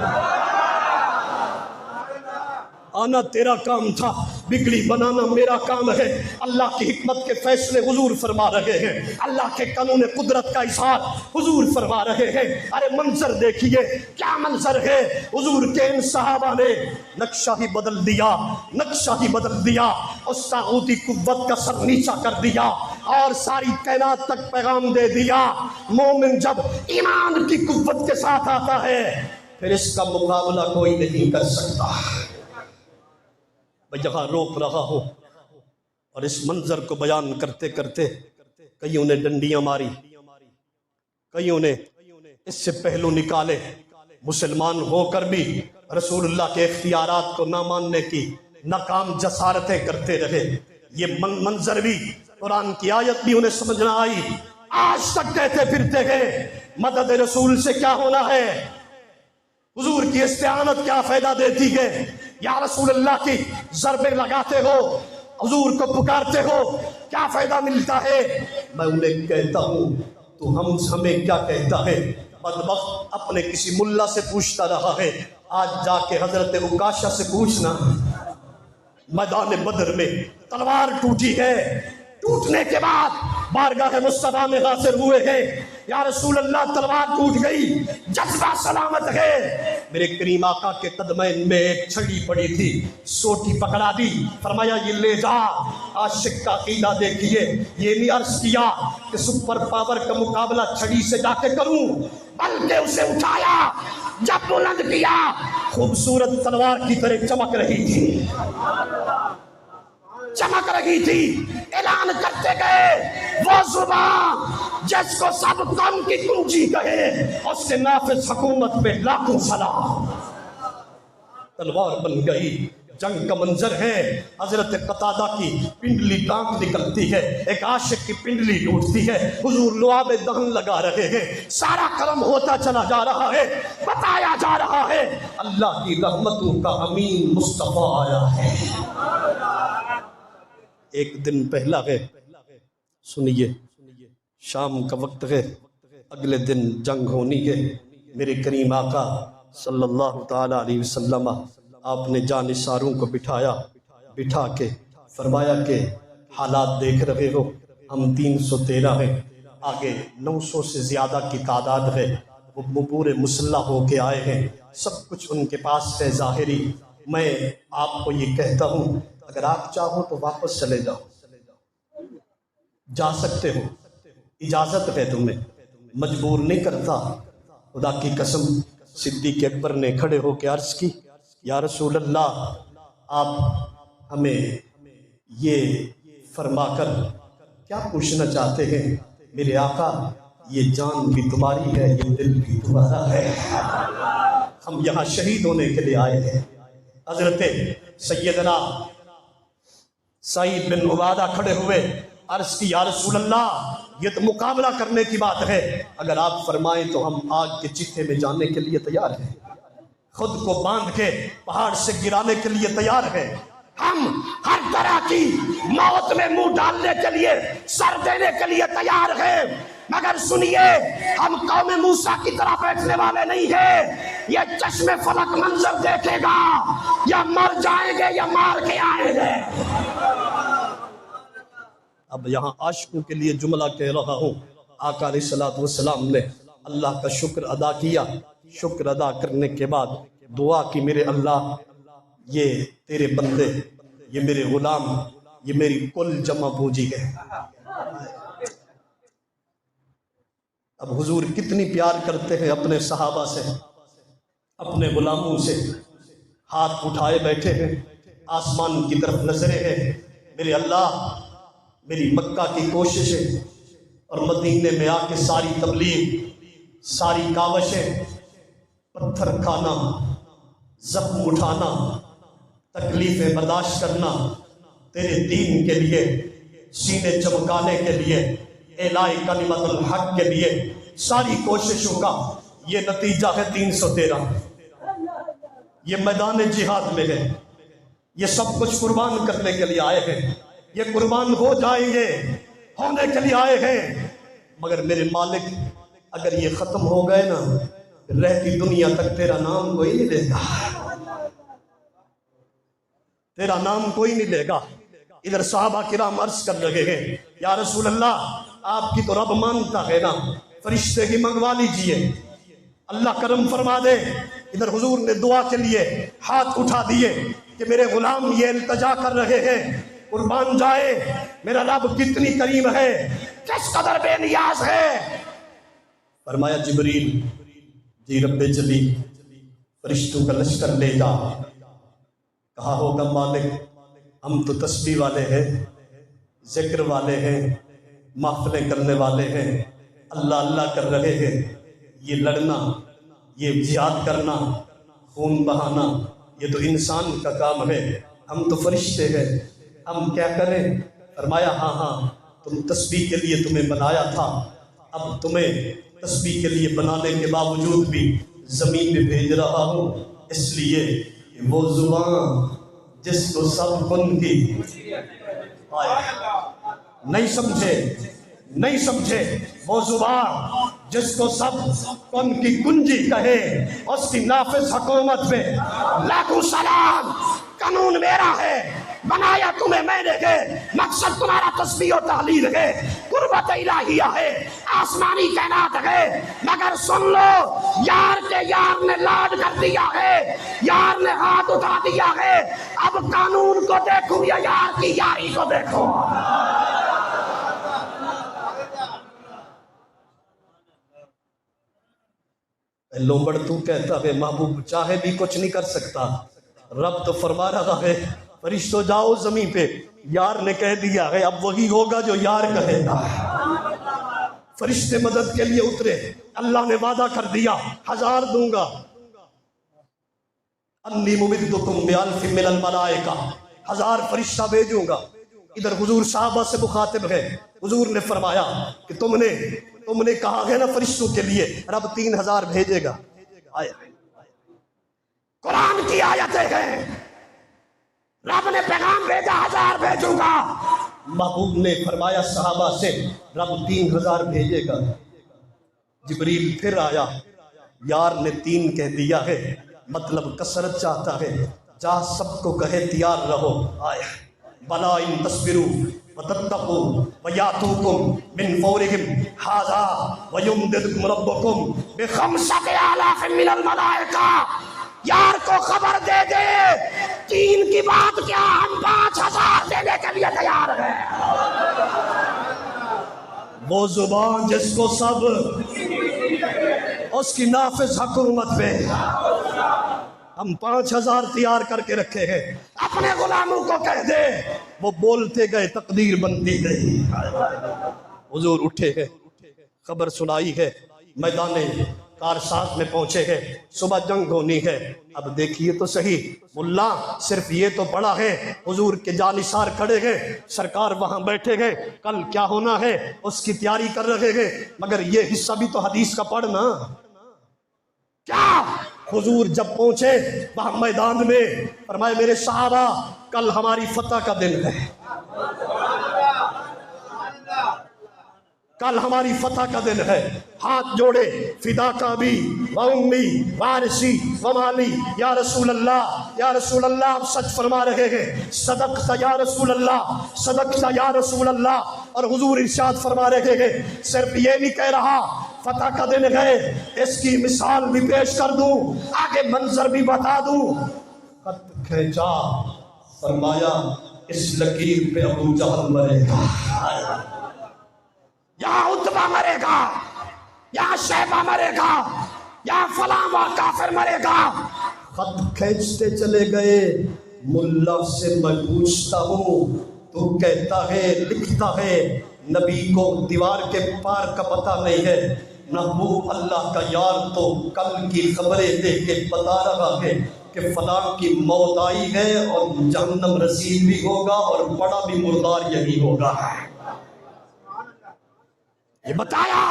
آنا تیرا کام تھا، بگڑی بنانا میرا کام ہے۔ اللہ کی حکمت کے فیصلے حضور فرما رہے ہیں، اللہ کے قانون قدرت کا اظہار حضور فرما رہے ہیں۔ ارے منظر دیکھیے کیا منظر ہے، حضور کے ان صحابہ نے نقشہ ہی بدل دیا، نقشہ ہی بدل دیا، اس طاغوتی قوت کا سر نیچا کر دیا، اور ساری کائنات تک پیغام دے دیا۔ مومن جب ایمان کی قوت کے ساتھ آتا ہے پھر اس کا مقابلہ کوئی نہیں کر سکتا۔ میں یہاں روک رہا ہوں اور اس منظر کو بیان کرتے کرتے کئیوں نے ڈنڈیاں ماری، کئیوں نے اس سے پہلو نکالے، مسلمان ہو کر بھی رسول اللہ کے اختیارات کو نہ ماننے کی ناکام جسارتیں کرتے رہے۔ یہ منظر بھی قرآن کی آیت بھی انہیں سمجھ نہ آئی، آج تک کہتے پھرتے ہیں مدد رسول سے کیا ہونا ہے، حضور کی استعانت کیا فائدہ دیتی ہے، یا رسول اللہ کی ضربیں لگاتے ہو، حضور کو پکارتے ہو، کیا فائدہ ملتا ہے؟ میں انہیں کہتا ہوں تو ہمیں کیا کہتا ہے؟ بدبخت اپنے کسی ملا سے پوچھتا رہا ہے، آج جا کے حضرت عکاشہ سے پوچھنا میدان بدر میں تلوار ٹوٹی ہے، ٹوٹنے کے بعد بارگاہ مصطفیٰ میں حاضر ہوئے ہیں، یا رسول اللہ تلوار ٹوٹ گئی، جذبہ سلامت ہے۔ میرے کریم آقا کے قدمین میں ایک چھڑی پڑی تھی، سوٹی پکڑا دی، فرمایا یہ لے جا۔ عاشق کا عقیدہ دیکھیے، یہ نہیں عرض کیا کہ سپر پاور کا مقابلہ چھڑی سے جا کے کروں، بلکہ اسے اٹھایا، جب بلند کیا خوبصورت تلوار کی طرح چمک رہی تھی، چمک رہی تھی۔ اعلان کرتے گئے وہ زبان جس کو سب قوم کی کنجی کہے، اس کے نافذ حکومت پہ لاکھوں سلام۔ تلوار بن گئی، جنگ کا منظر ہے، حضرت قتادہ کی پنڈلی ٹانک نکلتی ہے، ایک عاشق کی پنڈلی ٹوٹتی ہے، حضور لعاب دہن لگا رہے ہیں، سارا کرم ہوتا چلا جا رہا ہے، بتایا جا رہا ہے اللہ کی رحمتوں کا امین مصطفیٰ آیا ہے۔ ایک دن پہلا ہے، سنیے، شام کا وقت ہے، اگلے دن جنگ ہونی ہے۔ میرے کریم آقا صلی اللہ تعالیٰ علیہ وسلم آپ نے جانثاروں کو بٹھا کے فرمایا کہ حالات دیکھ رہے ہو، ہم 313 ہیں، آگے 900 سے زیادہ کی تعداد ہے، وہ پورے مسلح ہو کے آئے ہیں، سب کچھ ان کے پاس ہے ظاہری۔ میں آپ کو یہ کہتا ہوں اگر آپ چاہو تو واپس چلے جاؤ، جا سکتے ہو، اجازت ہے تمہیں، مجبور نہیں کرتا۔ خدا کی قسم صدیق اکبر نے کھڑے ہو کے عرض کی، یا رسول اللہ آپ ہمیں یہ فرما کر کیا پوچھنا چاہتے ہیں؟ میرے آقا یہ جان بھی تمہاری ہے، یہ دل بھی تمہارا ہے، ہم یہاں شہید ہونے کے لیے آئے ہیں۔ حضرت سیدنا سعید بن عبادہ کھڑے ہوئے، عرض کی یا رسول اللہ یہ تو مقابلہ کرنے کی بات ہے، اگر آپ فرمائیں تو ہم آگ کے چیتے میں جانے کے لیے تیار ہیں، خود کو باندھ کے پہاڑ سے گرانے کے لیے تیار ہیں، ہم ہر طرح کی موت میں منہ ڈالنے کے لیے، سر دینے کے لیے تیار ہیں، مگر سنیے ہم قوم موسیٰ کی طرح بیٹھنے والے نہیں ہیں، یہ چشم فلک منظر دیکھے گا، یا مر جائیں گے یا مار کے آئیں گے۔ اب یہاں عاشقوں کے لیے جملہ کہہ رہا ہوں، آقا علیہ السلام نے اللہ کا شکر ادا کیا، شکر ادا کرنے کے بعد دعا کی، میرے اللہ یہ تیرے بندے، یہ میرے غلام، یہ میری کل جمع پوجی ہے۔ اب حضور کتنی پیار کرتے ہیں اپنے صحابہ سے، اپنے غلاموں سے، ہاتھ اٹھائے بیٹھے ہیں، آسمان کی طرف نظریں ہیں، میرے اللہ میری مکہ کی کوششیں اور مدینے میں آ کے ساری تبلیغ، ساری کاوشیں، پتھر کھانا، زخم اٹھانا، تکلیفیں برداشت کرنا، تیرے دین کے لیے، سینے چمکانے کے لیے، اعلاء کلمت الحق کے لیے، ساری کوششوں کا یہ نتیجہ ہے 313۔ یہ میدان جہاد میں ہے، یہ سب کچھ قربان کرنے کے لیے آئے ہیں، یہ قربان ہو جائیں گے، ہونے کے لیے آئے ہیں، مگر میرے مالک اگر یہ ختم ہو گئے نا، رہتی دنیا تک تیرا نام کوئی نہیں لے گا، تیرا نام کوئی نہیں لے گا۔ ادھر صحابہ کرام عرض کر رہے ہیں، یا رسول اللہ آپ کی تو رب مانتا ہے نا، فرشتے کی منگوا لیجئے، اللہ کرم فرما دے۔ ادھر حضور نے دعا کے لیے ہاتھ اٹھا دیے کہ میرے غلام یہ التجا کر رہے ہیں، قربان جائے میرا رب کتنی کریم ہے، کس قدر بے نیاز ہے۔ فرمایا جبریل جی رب جلی فرشتوں کا لشکر لے جا۔ کہا ہوگا مالک ہم تو تسبیح والے ہیں، ذکر والے ہیں، محفلیں کرنے والے ہیں، اللہ اللہ کر رہے ہیں، یہ لڑنا، یہ جہاد کرنا، خون بہانا یہ تو انسان کا کام ہے، ہم تو فرشتے ہیں، ہم کیا کریں؟ فرمایا ہاں تم تسبیح کے لیے تمہیں بنایا تھا، اب تمہیں تسبیح کے لیے بنانے کے باوجود بھی زمین پہ بھیج رہا ہوں، اس لیے کہ وہ زبان جس کو سب کن کی نہیں سمجھے وہ زبان جس کو سب کن کی کنجی کہے، اس کی نافذ حکومت پہ لاکھوں سلام۔ قانون میرا ہے، بنایا تمہیں میں نے ہے، مقصد تمہارا تسبیح و تحلیل ہے، قربت الہیہ ہے، آسمانی کائنات ہے، مگر سن لو یار کے یار نے لاڈ کر دیا ہے، یار نے ہاتھ اٹھا دیا ہے، اب قانون کو دیکھو یا یار کی یاری کو دیکھو۔ لومڑ تو کہتا ہے محبوب چاہے بھی کچھ نہیں کر سکتا، رب تو فرما رہا ہے فرشتوں جاؤ زمین پہ، یار نے کہہ دیا ہے اب وہی ہوگا جو یار کہے گا۔ فرشتے مدد کے لیے اترے، اللہ نے وعدہ کر دیا 1000 دوں گا، انی ممدکم بألف من الملائکہ، 1000 فرشتہ بھیجوں گا۔ ادھر حضور صحابہ سے مخاطب ہے، حضور نے فرمایا کہ تم نے کہا ہے نا فرشتوں کے لیے رب 3000 بھیجے گا۔ قرآن کی آیتیں ہیں، رب نے پیغام بھیجا 1000 بھیجوں گا، محبوب نے فرمایا صحابہ سے رب 3000 بھیجے گا۔ جبریل پھر آیا، یار نے 3 کہہ دیا ہے، مطلب کثرت چاہتا ہے، جا سب کو کہے تیار رہو۔ آیا بلا ان تصبروا وتتقوا ویاتوکم من فورہم ھذا ویمددکم ربکم بخمسۃ آلاف من الملائکہ۔ یار کو خبر دے دے 3 کی بات کیا، ہم 5000 دینے کے لیے تیار ہیں۔ وہ زبان جس کو سب اس کی نافذ حکومت پہ ہم 5000 تیار کر کے رکھے ہیں، اپنے غلاموں کو کہہ دے، وہ بولتے گئے تقدیر بنتی گئی۔ حضور اٹھے ہیں، خبر سنائی ہے، میدان کارساز میں پہنچے ہیں، صبح جنگ ہونی ہے۔ اب دیکھیے تو صحیح، ملا صرف یہ تو پڑا ہے حضور کے جانثار کھڑے ہیں، سرکار وہاں بیٹھے گئے، کل کیا ہونا ہے اس کی تیاری کر رہے ہیں، مگر یہ حصہ بھی تو حدیث کا پڑھنا۔ کیا حضور جب پہنچے وہاں میدان میں، فرمائے میرے صحابہ کل ہماری فتح کا دن ہے، کل ہماری فتح کا دن ہے۔ ہاتھ جوڑے، فدا کا بھی و امی وارثی و مالی، یا رسول اللہ آپ سچ فرما رہے ہیں، صدقت یا رسول اللہ، صدقت یا رسول اللہ۔ اور حضور ارشاد فرما رہے ہیں صرف یہ نہیں کہہ رہا فتح کا دن ہے، اس کی مثال بھی پیش کر دوں، آگے منظر بھی بتا دوں۔ خط کھینچا، فرمایا اس لکیر پہ ابو جہل مرے گا، یا عتبہ مرے گا، یا شیبہ مرے گا، یا فلاں کافر مرے گا۔ خط کھینچتے چلے گئے، ملا سے میں پوچھتا ہوں تو کہتا ہے لکھتا ہے، نبی کو دیوار کے پار کا پتہ نہیں ہے، محبوب اللہ کا یار تو کل کی خبریں دے کے بتا رہا ہے کہ فلاں کی موت آئی ہے اور جہنم رسید بھی ہوگا اور بڑا بھی مردار یہی ہوگا۔ یہ بتایا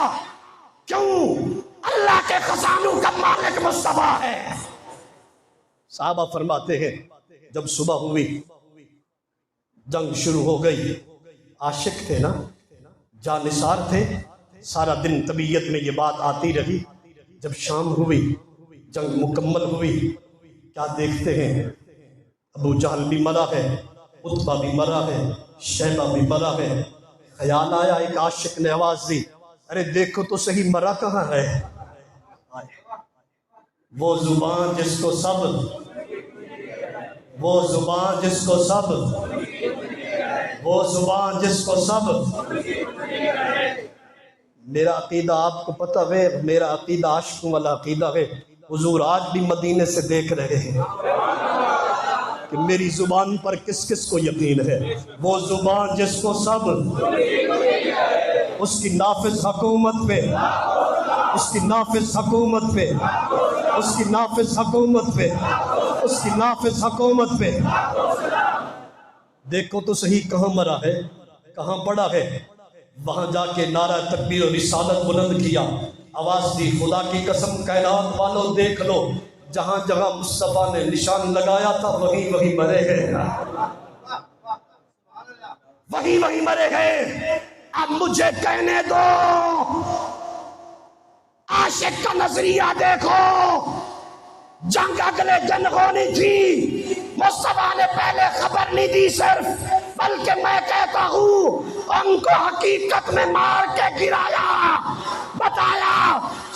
کیوں؟ اللہ کے خزانوں کا مالک مصطفیٰ ہے۔ صحابہ فرماتے ہیں جب صبح ہوئی، جنگ شروع ہو گئی، عاشق تھے نا، جانثار تھے، سارا دن طبیعت میں یہ بات آتی رہی۔ جب شام ہوئی، جنگ مکمل ہوئی، کیا دیکھتے ہیں ابو جہل بھی مرا ہے، عتبہ بھی مرا ہے، شیبہ بھی مرا ہے۔ خیال آیا، ایک عاشق نے آواز دی، ارے دیکھو تو صحیح مرا کہاں ہے؟ وہ زبان جس کو سب وہ زبان جس کو سب میرا عقیدہ آپ کو پتہ ہے، میرا عقیدہ عاشقوں والا عقیدہ ہے۔ حضور آج بھی مدینے سے دیکھ رہے ہیں کہ میری زبان پر کس کس کو یقین ہے۔ وہ زبان جس کو سب اس کی نافذ حکومت پہ، اس کی نافذ حکومت پہ، اس کی نافذ حکومت پہ، اس کی نافذ حکومت پہ۔ دیکھو تو صحیح کہاں مرا ہے، کہاں پڑا ہے۔ وہاں جا کے نعرہ تکبیر و رسالت بلند کیا، آواز دی، خدا کی قسم کائنات والوں دیکھ لو، جہاں جہاں مصطفیٰ نے نشان لگایا تھا وہیں وہیں مرے گئے، وہیں وہیں مرے گئے۔ اب مجھے کہنے دو، عاشق کا نظریہ دیکھو۔ جنگ اگلے دن ہونی تھی، مصطفیٰ نے پہلے خبر نہیں دی صرف، بلکہ میں کہتا ہوں ان کو حقیقت میں مار کے گرایا، بتایا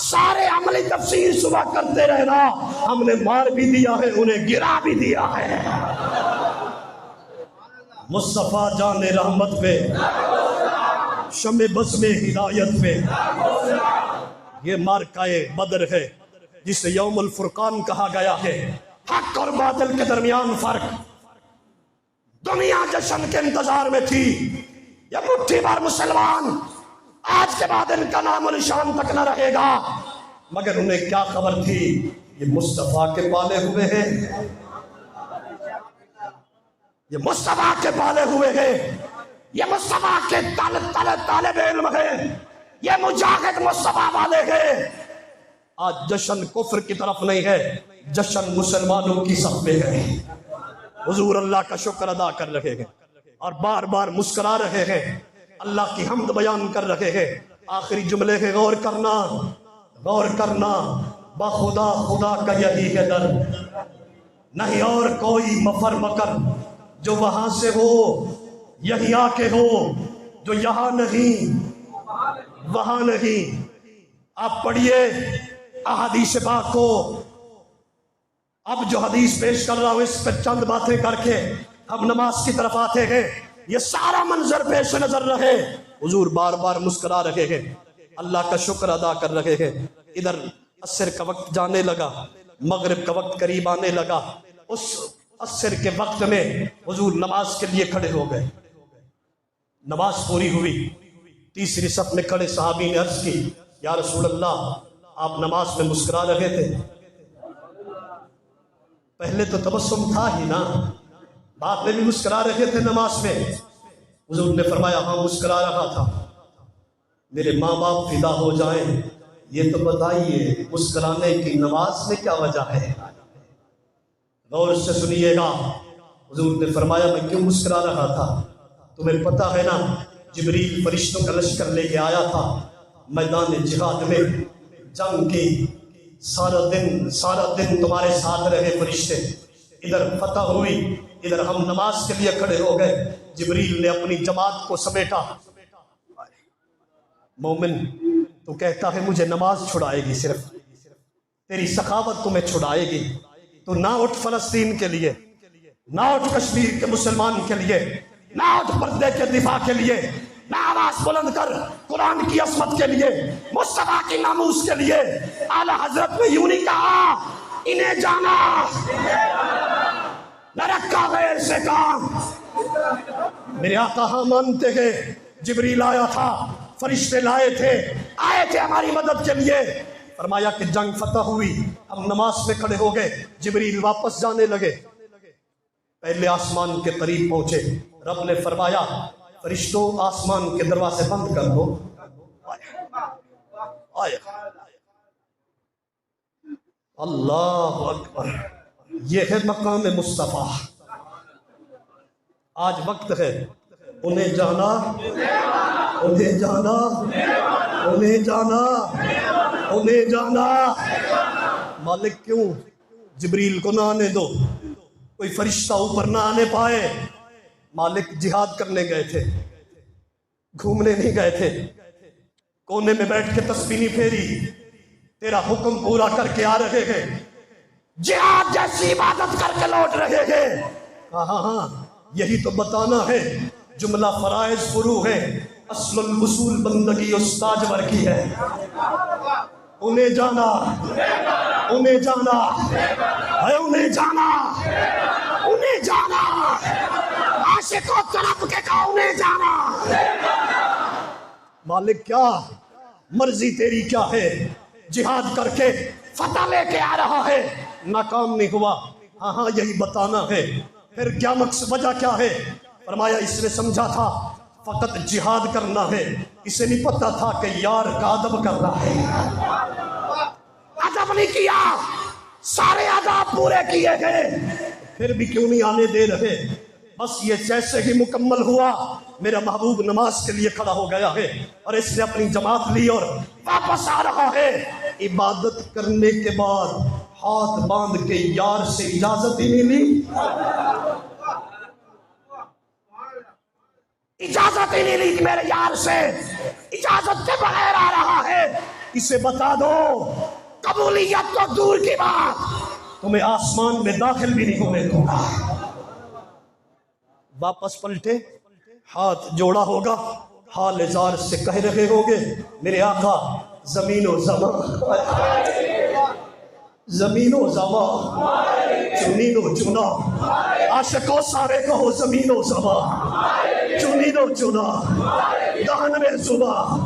سارے عملی تفسیر صبح کرتے رہنا، ہم نے مار بھی دیا ہے، انہیں گرا بھی دیا ہے۔ مصطفیٰ جان رحمت پہ، شمع بزم ہدایت پہ، یہ مارکہ بدر ہے جسے یوم الفرقان کہا گیا ہے۔ حق اور باطل کے درمیان فرق، دنیا جشن کے انتظار میں تھی، یہ مٹھی بھر مسلمان آج کے بعد ان کا نام و نشان تک نہ رہے گا، مگر انہیں کیا خبر تھی یہ مصطفیٰ کے پالے ہوئے ہیں، یہ مصطفیٰ کے پالے ہوئے ہیں، یہ مصطفیٰ کے طالب علم ہیں، یہ مجاہد مصطفیٰ والے ہیں۔ آج جشن کفر کی طرف نہیں ہے، جشن مسلمانوں کی صف میں ہے۔ حضور اللہ کا شکر ادا کر رہے ہیں اور بار بار مسکرا رہے ہیں، اللہ کی حمد بیان کر رہے ہیں۔ آخری جملے ہے، غور کرنا، غور کرنا، بخدا خدا کا یہی ہے در، نہیں اور کوئی مفر مکر، جو وہاں سے ہو یہی آ کے ہو، جو یہاں نہیں وہاں نہیں۔ آپ پڑھیے احادیث پاک کو۔ اب جو حدیث پیش کر رہا ہوں اس پہ چند باتیں کر کے ہم نماز کی طرف آتے ہیں۔ یہ سارا منظر پیش نظر رہے، حضور بار بار مسکرا رہے ہیں، اللہ کا شکر ادا کر رہے ہیں۔ ادھر عصر کا وقت جانے لگا، مغرب کا وقت قریب آنے لگا۔ اس عصر کے وقت میں حضور نماز کے لیے کھڑے ہو گئے، نماز پوری ہوئی، تیسری صف میں کھڑے صحابی نے عرض کی، یا رسول اللہ آپ نماز میں مسکرا رہے تھے، پہلے تو تبسم تھا ہی نا، بعد میں بھی مسکرا رہے تھے نماز میں۔ حضور نے فرمایا ہاں مسکرا رہا تھا، میرے ماں باپ فدا ہو جائیں، یہ تو بتائیے مسکرانے کی نماز میں کیا وجہ ہے؟ غور سے سنیے گا۔ حضور نے فرمایا میں کیوں مسکرا رہا تھا؟ تمہیں پتہ ہے نا جبریل فرشتوں کا لشکر لے کے آیا تھا میدان جہاد میں، جنگ کی، سارا دن تمہارے ساتھ رہے فرشتے، ادھر فتح ہوئی، ادھر ہم نماز کے لیے کھڑے ہو گئے، جبریل نے اپنی جماعت کو سمیٹا۔ مومن تو کہتا ہے مجھے نماز چھڑائے گی، صرف تیری سخاوت تمہیں چھڑائے گی، تو نہ اٹھ فلسطین کے لیے، نہ اٹھ کشمیر کے مسلمان کے لیے، نہ اٹھ پردے کے دفاع کے لیے، نہ آواز بلند کر قرآن کی عظمت کے لیے، مصطفیٰ کی ناموس کے لیے۔ اعلیٰ حضرت نے یوں نہیں کہا انہیں جانا، نہ رکھا غیر سے کام۔ میرے آقا ہاں مانتے ہیں، جبریل آیا تھا، فرشتے آئے تھے ہماری مدد کے لیے۔ فرمایا کہ جنگ فتح ہوئی، ہم نماز میں کھڑے ہو گئے، جبریل واپس جانے لگے، پہلے آسمان کے قریب پہنچے، رب نے فرمایا فرشتوں آسمان کے دروازے بند کر دو۔ اللہ اکبر، یہ ہے مقام مصطفیٰ۔ آج وقت ہے انہیں جانا، انہیں جانا، انہیں جانا، انہیں جانا۔ مالک کیوں جبریل کو نہ آنے دو، کوئی فرشتہ اوپر نہ آنے پائے؟ مالک جہاد کرنے گئے تھے، گھومنے نہیں گئے تھے، کونے میں بیٹھ کے تسبیح نہیں پھیری، تیرا حکم پورا کر کے آ رہے ہیں، جہاد جیسی عبادت کر کے لوٹ رہے ہیں۔ ہاں یہی تو بتانا ہے، جملہ فرائض فروع ہے، اصل الاصول بندگی استاجور کی ہے۔ انہیں جانا، انہیں جانا ہے، انہیں جانا، انہیں جانا، عاشق و طرف کے کا انہیں جانا۔ مالک کیا مرضی تیری کیا ہے، جہاد کر کے فتح لے کے آ رہا ہے، ناکام نہیں ہوا، ہاں ہاں یہی بتانا ہے، پھر کیا مقصد وجہ کیا ہے؟ فرمایا اس نے سمجھا تھا فقط جہاد کرنا ہے، اسے نہیں پتا تھا کہ یار کا ادب کرنا ہے۔ ادب نہیں کیا، سارے آداب پورے کیے گئے، پھر بھی کیوں نہیں آنے دے رہے؟ بس یہ جیسے ہی مکمل ہوا میرا محبوب نماز کے لیے کھڑا ہو گیا ہے، اور اس نے اپنی جماعت لی اور واپس آ رہا ہے۔ عبادت کرنے کے بعد ہاتھ باندھ کے یار سے اجازت ہی نہیں لی، اجازت ہی نہیں لی کہ میرے یار سے اجازت کے بغیر آ رہا ہے۔ اسے بتا دو قبولیت تو دور کی بات، تمہیں آسمان میں داخل بھی نہیں ہونے دوں گا۔ واپس پلٹے، ہاتھ جوڑا ہوگا، حال زار سے کہہ رہے ہوگے میرے آقا زمین و زمان، زمین و زمان، چنین و چنا، عاشقوں سارے کہو زمین و زمان، چنین و چنا، دہن میں زبان،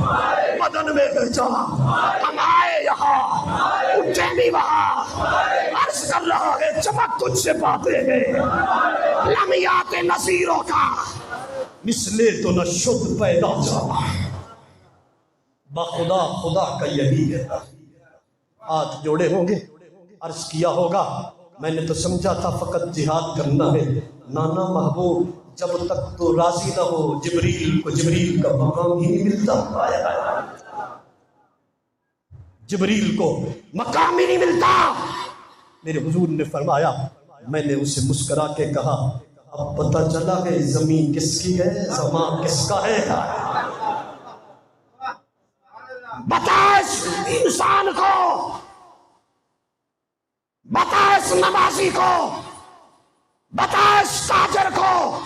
بدن میں بچا، ہم آئے یہاں اٹھے بھی وہاں، عرض کر رہا ہے چمک تجھ سے پاتے ہیں، لمحات نظیروں کا مثلے تو نہ شد پیدا جا۔ بخدا خدا کا یہی ہے، ہاتھ جوڑے ہوں گے، عرض کیا ہوگا میں نے تو سمجھا تھا فقط جہاد کرنا ہے۔ نانا محبوب جب تک تو راضی نہ ہو جبریل کو جبریل کا مقام ہی نہیں ملتا، جبریل کو مقام ہی نہیں ملتا۔ میرے حضور نے فرمایا، میں نے اسے مسکرا کے کہا اب پتہ چلا ہے زمین کس کی ہے، زمان کس کا ہے۔ بتا اس انسان کو، بتا اس نمازی کو، بتا اس تاجر کو،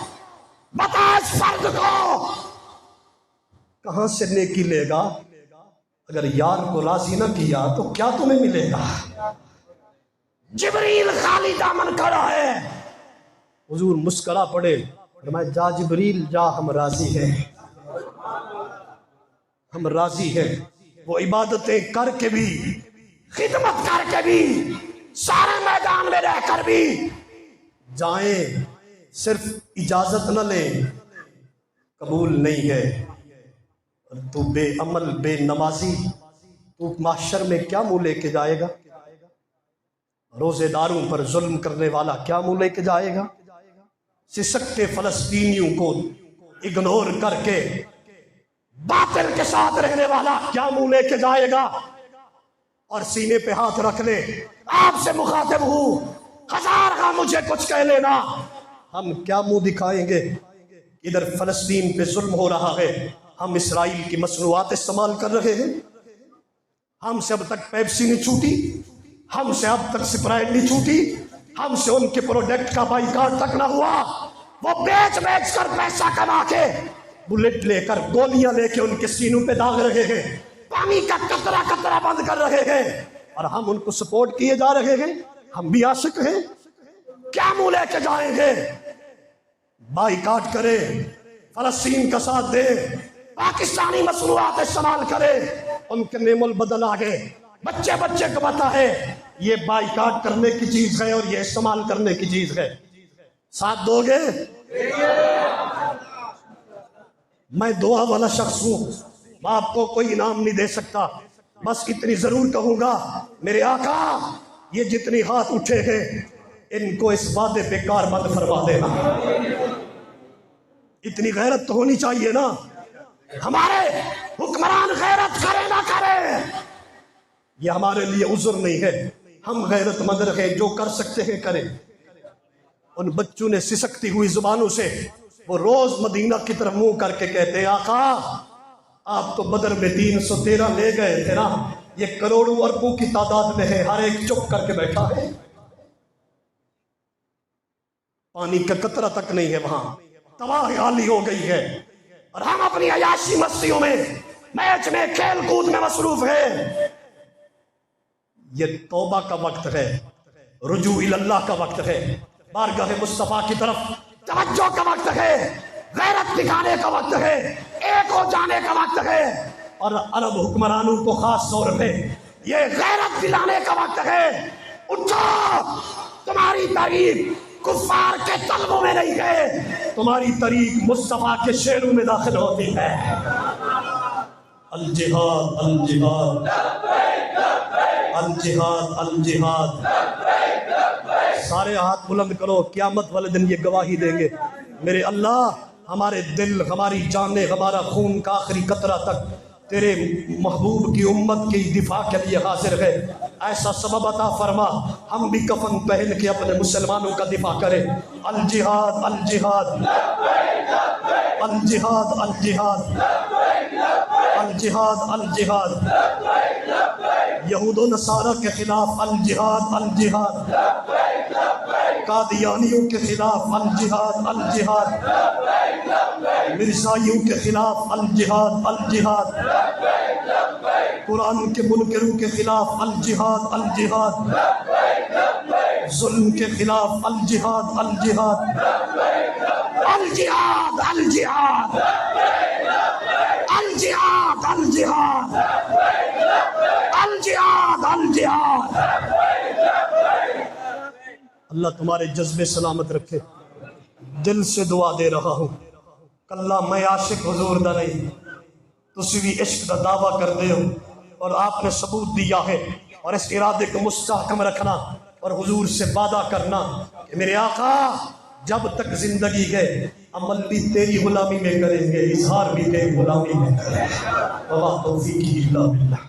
بتا اس فرد کو، کہاں سے نیکی لے گا؟ اگر یار کو راضی نہ کیا تو کیا تمہیں ملے گا؟ جبریل خالی دامن کھڑا ہے، حضور مسکرا پڑے، فرمایا جا جبریل جا، ہم راضی ہیں، ہم راضی ہیں۔ وہ عبادتیں کر کے بھی، خدمت کر کے بھی، سارے میدان میں رہ کر بھی جائیں، صرف اجازت نہ لیں، قبول نہیں ہے۔ اور تو بے عمل بے نمازی، تو محشر میں کیا منہ لے کے جائے گا؟ روزے داروں پر ظلم کرنے والا کیا منہ لے کے جائے گا؟ سسکتے فلسطینیوں کو اگنور کر کے باطل کے ساتھ رہنے والا کیا منہ لے کے جائے گا؟ اور سینے پہ ہاتھ رکھ لے، آپ سے مخاطب ہوں، ہزار کا مجھے کچھ کہہ لینا، ہم کیا منہ دکھائیں گے؟ ادھر فلسطین پہ ظلم ہو رہا ہے، ہم اسرائیل کی مصنوعات استعمال کر رہے ہیں، ہم سے اب تک پیپسی نہیں چھوٹی، ہم سے اب تک سپرائٹ نہیں چھوٹی، ہم سے ان کے پروڈکٹ کا بائیکاٹ تک نہ ہوا، وہ بیچ بیچ کر پیسہ کما کے بلٹ لے کر گولیاں لے کے ان کے سینوں پہ داغ رہے ہیں، پانی کا قطرہ قطرہ بند کر رہے ہیں، اور ہم ان کو سپورٹ کیے جا رہے ہیں۔ ہم بھی عاشق ہیں، کیا منہ لے کے جائیں گے؟ بائیکاٹ کرے، فلسطین کا ساتھ دے، پاکستانی مصنوعات استعمال کرے، ان کے نعم البدل آگے بچے بچے کو پتا ہے یہ بائیکاٹ کرنے کی چیز ہے اور یہ استعمال کرنے کی چیز ہے، ساتھ دو گے؟ میں دعا والا شخص ہوں، میں آپ کو کوئی انعام نہیں دے سکتا، بس اتنی ضرور کہوں گا میرے آقا یہ جتنی ہاتھ اٹھے ہیں ان کو اس وعدے پہ کاربند فرما دینا۔ اتنی غیرت تو ہونی چاہیے نا، ہمارے حکمران غیرت کرے نہ کرے یہ ہمارے لیے عذر نہیں ہے، ہم غیرت مند رہے، جو کر سکتے ہیں کریں۔ ان بچوں نے سسکتی ہوئی زبانوں سے وہ روز مدینہ کی طرف منہ کر کے کہتے ہیں آقا آپ تو بدر میں 313 لے گئے تھے نا، یہ کروڑوں اربوں کی تعداد میں ہے، ہر ایک چپ کر کے بیٹھا ہے، پانی کا قطرہ تک نہیں ہے وہاں، تباہی حالی ہو گئی ہے، اور ہم اپنی عیاشی مستیوں میں، میچ میں، کھیل کود میں مصروف ہیں۔ یہ توبہ کا وقت ہے، رجوع اللہ کا وقت ہے، بارگاہ مصطفیٰ کی طرف توجہ کا وقت ہے، غیرت دکھانے کا وقت ہے، ایک ہو جانے کا وقت ہے، اور عرب حکمرانوں کو خاص طور پہ یہ غیرت دلانے کا وقت ہے۔ اٹھو، تمہاری تاریخ کفار کے طلبوں میں نہیں ہے، تمہاری تاریخ مصطفیٰ کے شعروں میں داخل ہوتی ہے۔ الجہاد الجہاد الجہاد الجہاد، سارے ہاتھ بلند کرو، قیامت والے دن یہ گواہی دیں گے، میرے اللہ ہمارے دل، ہماری جانیں، ہمارا خون کا آخری قطرہ تک تیرے محبوب کی امت کی دفاع کے لیے حاضر ہے۔ ایسا سبب عطا فرما ہم بھی کفن پہن کے اپنے مسلمانوں کا دفاع کریں۔ الجہاد الجہاد الجہاد الجہاد الجہاد الجہاد، یہود و نصارہ کے خلاف الجہاد الجہاد، قادیانیوں کے خلاف الجہاد الجہاد، مرزائیوں کے خلاف الجہاد الجہاد، قرآن کے منکروں کے خلاف الجہاد الجہاد، ظلم کے خلاف الجہاد الجہاد، الجہاد الجہاد الجہاد الجہاد الجہاد الجہاد۔ اللہ تمہارے جذبے سلامت رکھے۔ دل سے دعا دے رہا ہوں، کلہ میں عاشق حضور دا نہیں، تسی بھی عشق دا دعویٰ کر دے ہو، اور آپ نے ثبوت دیا ہے، اور اس ارادے کو مستحکم رکھنا اور حضور سے وعدہ کرنا کہ میرے آقا جب تک زندگی ہے عمل بھی تیری غلامی میں کریں گے، اظہار بھی تیری غلامی میں کریں گے۔ وما توفیقی الا باللہ۔